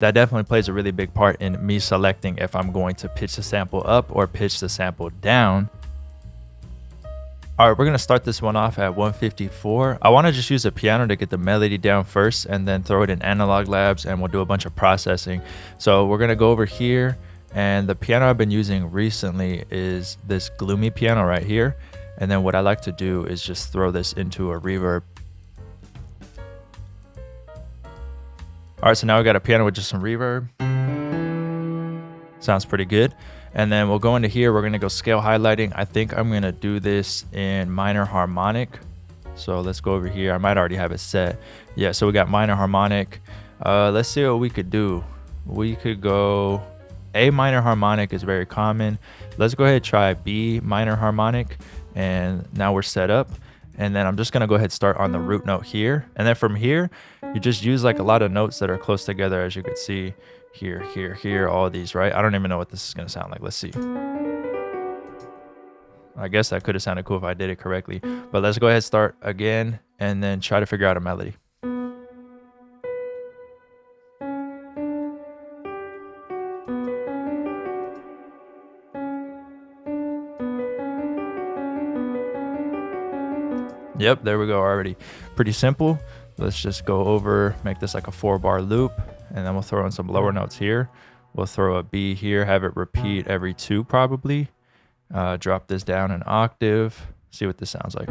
That definitely plays a really big part in me selecting if I'm going to pitch the sample up or pitch the sample down. All right, we're gonna start this one off at 154. I wanna just use a piano to get the melody down first and then throw it in Analog Labs and we'll do a bunch of processing. So we're gonna go over here, and the piano I've been using recently is this gloomy piano right here. And then what I like to do is just throw this into a reverb. All right, so now we got a piano with just some reverb. Sounds pretty good. And then we'll go into here, we're gonna go scale highlighting. I think I'm gonna do this in minor harmonic. So let's go over here. I might already have it set. Yeah, so we got minor harmonic. Let's see what we could do. We could go A minor harmonic is very common. Let's go ahead and try B minor harmonic. And now we're set up. And then I'm just gonna go ahead and start on the root note here. And then from here, you just use like a lot of notes that are close together, as you could see. Here, here, here, all these, right? I don't even know what this is gonna sound like. Let's see. I guess that could have sounded cool if I did it correctly. But let's go ahead and start again and then try to figure out a melody. Yep, there we go already. Pretty simple. Let's just go over, make this like a 4-bar loop, and then we'll throw in some lower notes here. We'll throw a B here, have it repeat every 2 probably. Drop this down an octave. See what this sounds like.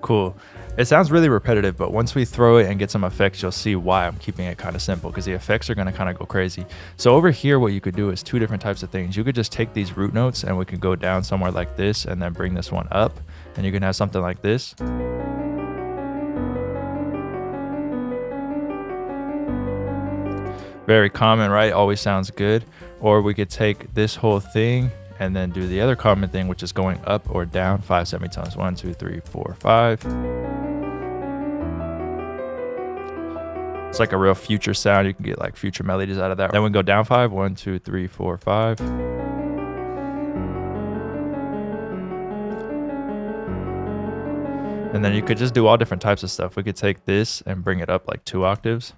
Cool. It sounds really repetitive, but once we throw it and get some effects, you'll see why I'm keeping it kind of simple, because the effects are going to kind of go crazy. So over here, what you could do is 2 different types of things. You could just take these root notes and we could go down somewhere like this and then bring this one up, and you can have something like this. Very common, right? Always sounds good. Or we could take this whole thing and then do the other common thing, which is going up or down 5 semitones. 1, 2, 3, 4, 5. It's like a real future sound. You can get like future melodies out of that. Then we go down 5. 1, 2, 3, 4, 5. And then you could just do all different types of stuff. We could take this and bring it up like 2 octaves.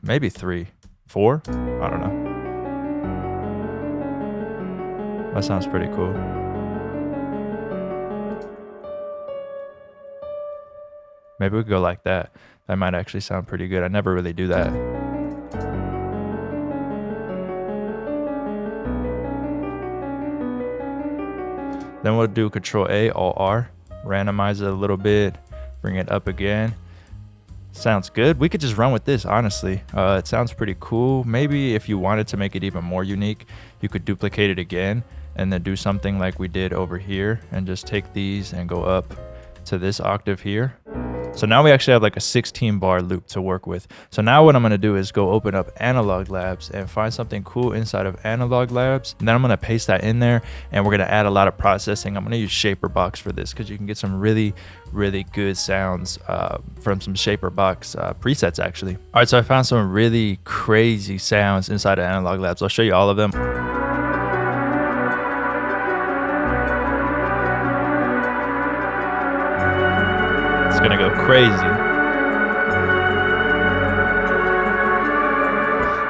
Maybe 3, 4. I don't know. That sounds pretty cool. Maybe we could go like that. That might actually sound pretty good. I never really do that. Then we'll do Control A, Alt R, randomize it a little bit, bring it up again. Sounds good. We could just run with this, honestly. It sounds pretty cool. Maybe if you wanted to make it even more unique, you could duplicate it again and then do something like we did over here and just take these and go up to this octave here. So now we actually have like a 16-bar loop to work with. So now what I'm gonna do is go open up Analog Labs and find something cool inside of Analog Labs. And then I'm gonna paste that in there and we're gonna add a lot of processing. I'm gonna use Shaper Box for this because you can get some really, really good sounds from some Shaper Box presets actually. All right, so I found some really crazy sounds inside of Analog Labs. I'll show you all of them. It's gonna go crazy.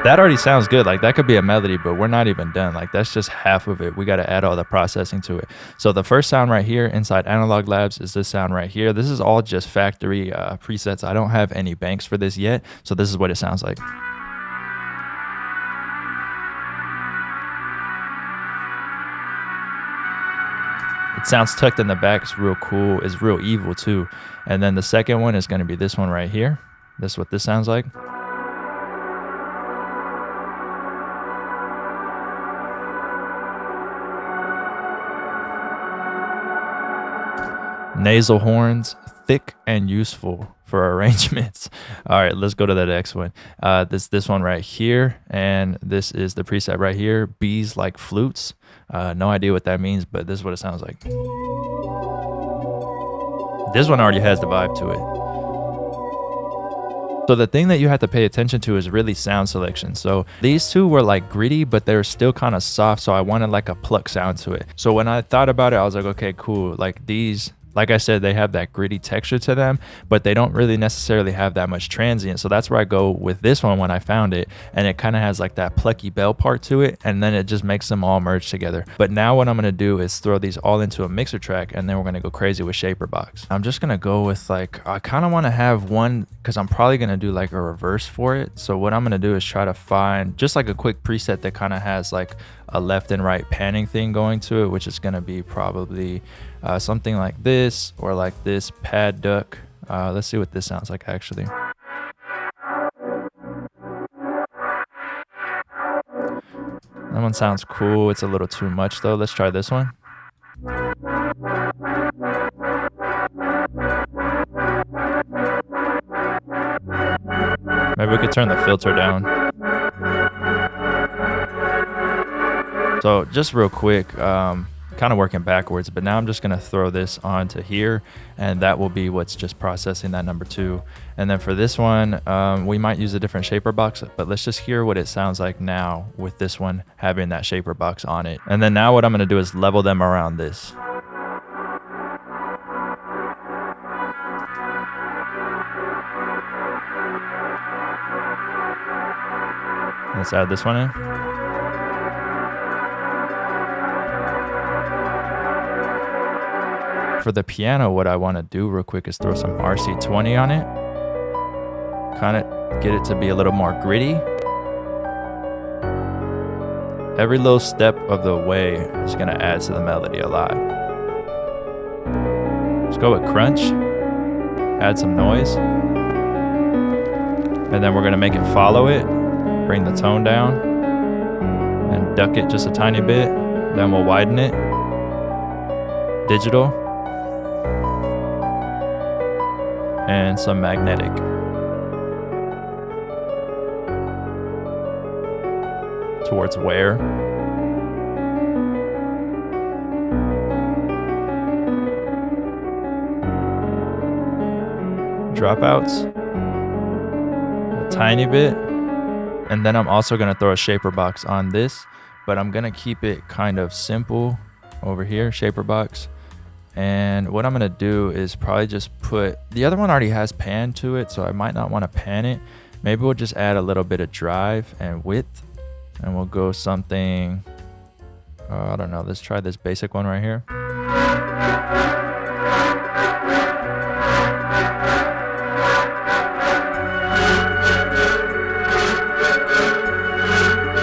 That already sounds good. Like that could be a melody, but we're not even done. Like that's just half of it. We got to add all the processing to it. So the first sound right here inside Analog Labs is this sound right here. This is all just factory presets. I don't have any banks for this yet. So this is what it sounds like. It sounds tucked in the back. It's real cool. It's real evil too. And then the second one is going to be this one right here. This is what this sounds like. Nasal horns, thick and useful for arrangements. All right, let's go to the next one. This one right here, and this is the preset right here. Bees like flutes. No idea what that means, but this is what it sounds like. This one already has the vibe to it. So the thing that you have to pay attention to is really sound selection. So these two were like gritty, but they're still kind of soft. So I wanted like a pluck sound to it. So when I thought about it, I was like, okay, cool. Like these like I said, they have that gritty texture to them, but they don't really necessarily have that much transient. So that's where I go with this one when I found it. And it kind of has like that plucky bell part to it. And then it just makes them all merge together. But now what I'm going to do is throw these all into a mixer track, and then we're going to go crazy with Shaper Box. I'm just going to go with like, I kind of want to have one, because I'm probably going to do like a reverse for it. So what I'm going to do is try to find just like a quick preset that kind of has like a left and right panning thing going to it, which is going to be probably something like this, or like this pad duck. Let's see what this sounds like actually. That one sounds cool. It's a little too much though. Let's try this one. Maybe we could turn the filter down. So just real quick, kind of working backwards, but now I'm just going to throw this onto here, and that will be what's just processing that number 2. And then for this one, we might use a different Shaper Box, but let's just hear what it sounds like now with this one having that Shaper Box on it. And then now what I'm going to do is level them around this. Let's add this one in. For the piano, what I want to do real quick is throw some RC20 on it. Kind of get it to be a little more gritty. Every little step of the way is going to add to the melody a lot. Let's go with crunch. Add some noise. And then we're going to make it follow it. Bring the tone down. And duck it just a tiny bit. Then we'll widen it. Digital. And some magnetic. Towards where. Dropouts. A tiny bit. And then I'm also going to throw a Shaper Box on this, but I'm going to keep it kind of simple over here, Shaper Box. And what I'm going to do is probably just put, the other one already has pan to it, so I might not want to pan it. Maybe we'll just add a little bit of drive and width, and we'll go something, I don't know, let's try this basic one right here.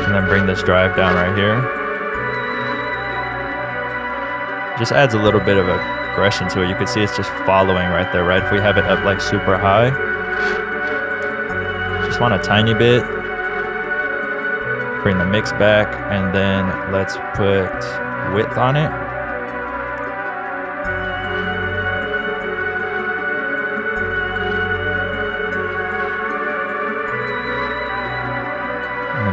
And then bring this drive down right here. Just adds a little bit of aggression to it. You can see it's just following right there, right? If we have it up like super high, just want a tiny bit. Bring the mix back, and then let's put width on it.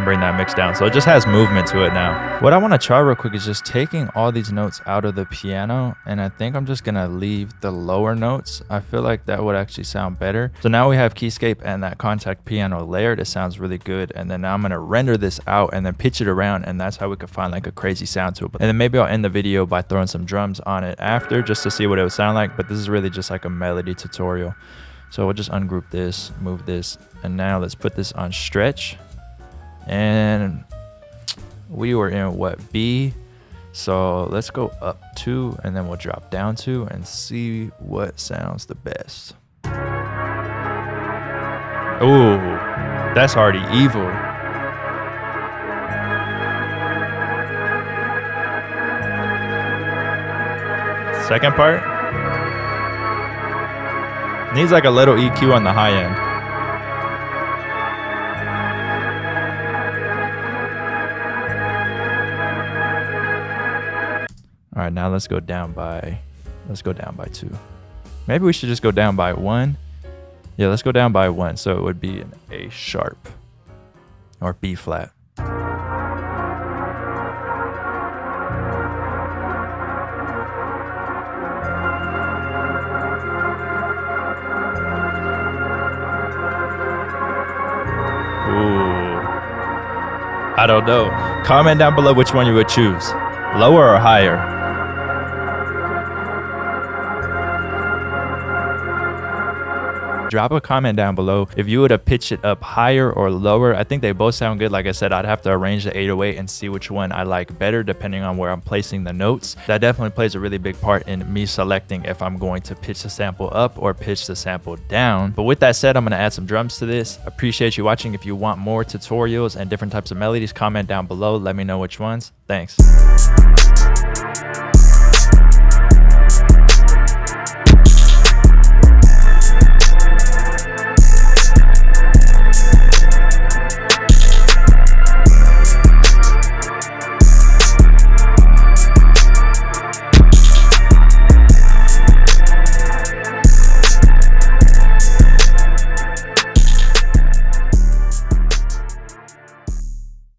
Bring that mix down, so it just has movement to it now. What I want to try real quick is just taking all these notes out of the piano, and I think I'm just gonna leave the lower notes. I feel like that would actually sound better. So now we have keyscape and that contact piano layered. It sounds really good. And then now I'm gonna render this out and then pitch it around, and that's how we could find like a crazy sound to it. And then maybe I'll end the video by throwing some drums on it after, just to see what it would sound like. But this is really just like a melody tutorial. So we'll just ungroup this, move this, and now let's put this on stretch. And we were in what, B? So let's go up 2, and then we'll drop down 2 and see what sounds the best. Ooh, that's already evil. Second part needs like a little EQ on the high end. All right, now let's go down by 2. Maybe we should just go down by 1. Yeah, let's go down by 1. So it would be an A sharp or B flat. Ooh, I don't know. Comment down below which one you would choose, lower or higher. Drop a comment down below if you would have pitched it up higher or lower. I think they both sound good. Like I said, I'd have to arrange the 808 and see which one I like better depending on where I'm placing the notes. That definitely plays a really big part in me selecting if I'm going to pitch the sample up or pitch the sample down. But with that said, I'm going to add some drums to this. Appreciate you watching. If you want more tutorials and different types of melodies, comment down below. Let me know which ones. Thanks.